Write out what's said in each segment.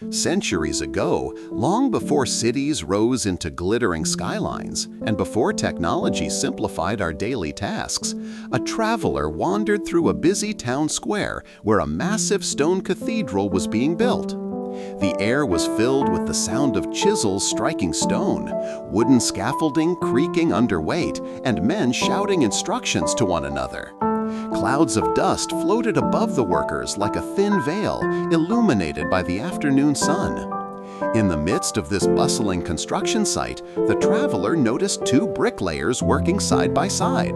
Centuries ago, long before cities rose into glittering skylines and before technology simplified our daily tasks, a traveler wandered through a busy town square where a massive stone cathedral was being built. The air was filled with the sound of chisels striking stone, wooden scaffolding creaking under weight, and men shouting instructions to one another. Clouds of dust floated above the workers like a thin veil, illuminated by the afternoon sun. In the midst of this bustling construction site, the traveler noticed two bricklayers working side by side.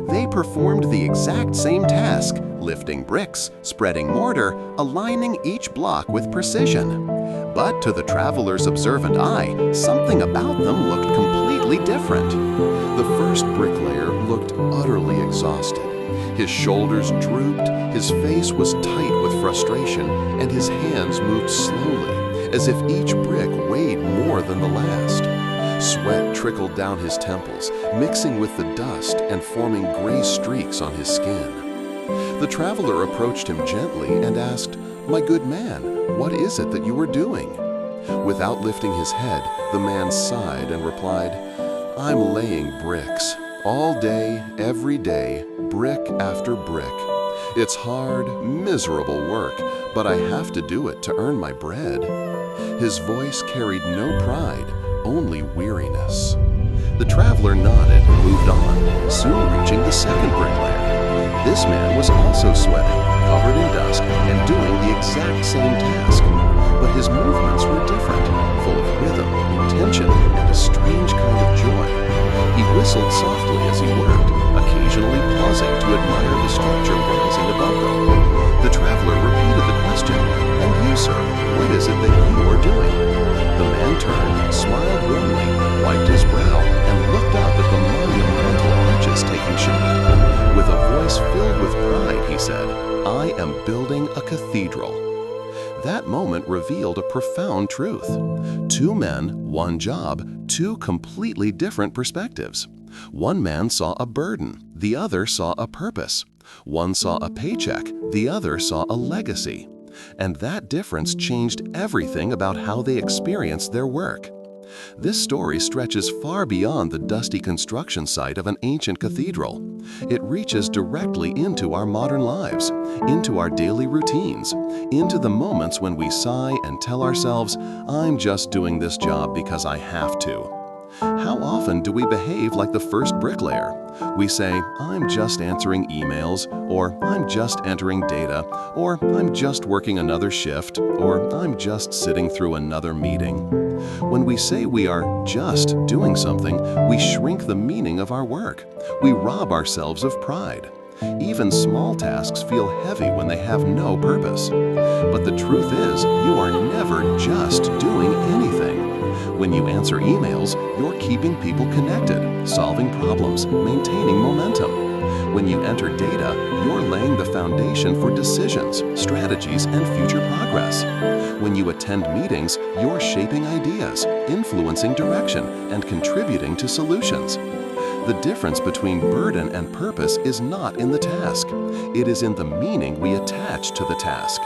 They performed the exact same task, lifting bricks, spreading mortar, aligning each block with precision. But to the traveler's observant eye, something about them looked completely different. The first bricklayer looked utterly exhausted. His shoulders drooped, his face was tight with frustration, and his hands moved slowly, as if each brick weighed more than the last. Sweat trickled down his temples, mixing with the dust and forming gray streaks on his skin. The traveler approached him gently and asked, "My good man, what is it that you are doing?" Without lifting his head, the man sighed and replied, "I'm laying bricks. All day, every day, brick after brick. It's hard, miserable work, but I have to do it to earn my bread." His voice carried no pride, only weariness. The traveler nodded and moved on, soon reaching the second bricklayer. This man was also sweating, covered in dust, and doing the exact same task. But his movements were different, full of rhythm, intention, and a strange kind of joy. He whistled softly as he worked, occasionally pausing to admire the structure rising above them. The traveler repeated the question, "And you, sir, what is it that you are doing?" The man turned, smiled warmly, wiped his brow, and looked up at the monumental arches taking shape. With a voice filled with pride, he said, "I am building a cathedral." That moment revealed a profound truth. Two men, one job, two completely different perspectives. One man saw a burden, the other saw a purpose. One saw a paycheck, the other saw a legacy. And that difference changed everything about how they experienced their work. This story stretches far beyond the dusty construction site of an ancient cathedral. It reaches directly into our modern lives, into our daily routines, into the moments when we sigh and tell ourselves, "I'm just doing this job because I have to." How often do we behave like the first bricklayer? We say, "I'm just answering emails," or "I'm just entering data," or "I'm just working another shift," or "I'm just sitting through another meeting." When we say we are just doing something, we shrink the meaning of our work. We rob ourselves of pride. Even small tasks feel heavy when they have no purpose. But the truth is, you are never just doing anything. When you answer emails, you're keeping people connected, solving problems, maintaining momentum. When you enter data, you're laying the foundation for decisions, strategies, and future progress. When you attend meetings, you're shaping ideas, influencing direction, and contributing to solutions. The difference between burden and purpose is not in the task. It is in the meaning we attach to the task.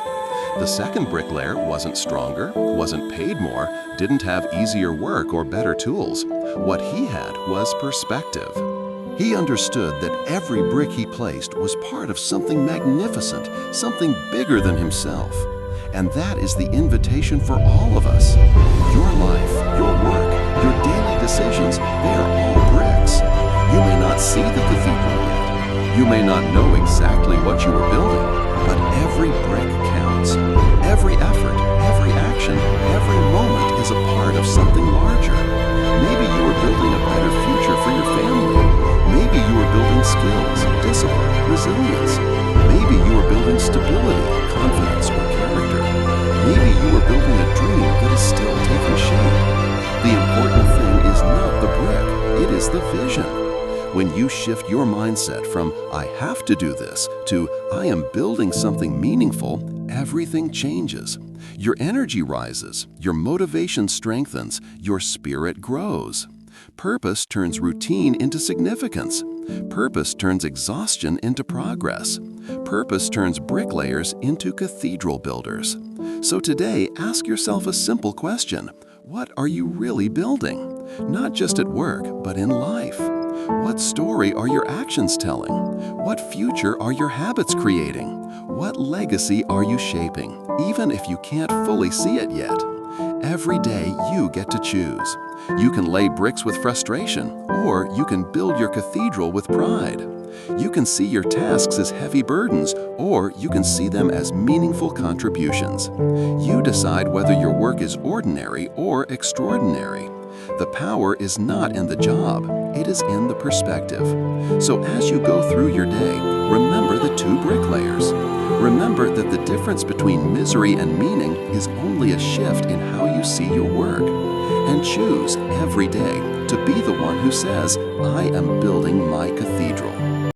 The second bricklayer wasn't stronger, wasn't paid more, didn't have easier work or better tools. What he had was perspective. He understood that every brick he placed was part of something magnificent, something bigger than himself. And that is the invitation for all of us. Your life, your work, your daily decisions, they are all bricks. You may not see the cathedral yet. You may not know exactly what you are building, but every brick counts. Every effort, every action, every moment is a part of something larger. Maybe you are building a better future for your family. Maybe you are building skills, discipline, resilience. Maybe you are building stability, confidence, or character. Maybe you are building a dream that is still taking shape. The important thing is not the brick, it is the vision. When you shift your mindset from "I have to do this" to "I am building something meaningful," everything changes. Your energy rises, your motivation strengthens, your spirit grows. Purpose turns routine into significance. Purpose turns exhaustion into progress. Purpose turns bricklayers into cathedral builders. So today, ask yourself a simple question. What are you really building? Not just at work, but in life. What story are your actions telling? What future are your habits creating? What legacy are you shaping, even if you can't fully see it yet? Every day you get to choose. You can lay bricks with frustration, or you can build your cathedral with pride. You can see your tasks as heavy burdens, or you can see them as meaningful contributions. You decide whether your work is ordinary or extraordinary. The power is not in the job, it is in the perspective. So as you go through your day, remember the two bricklayers. Remember that the difference between misery and meaning is only a shift in how you see your work. And choose every day to be the one who says, I am building my cathedral.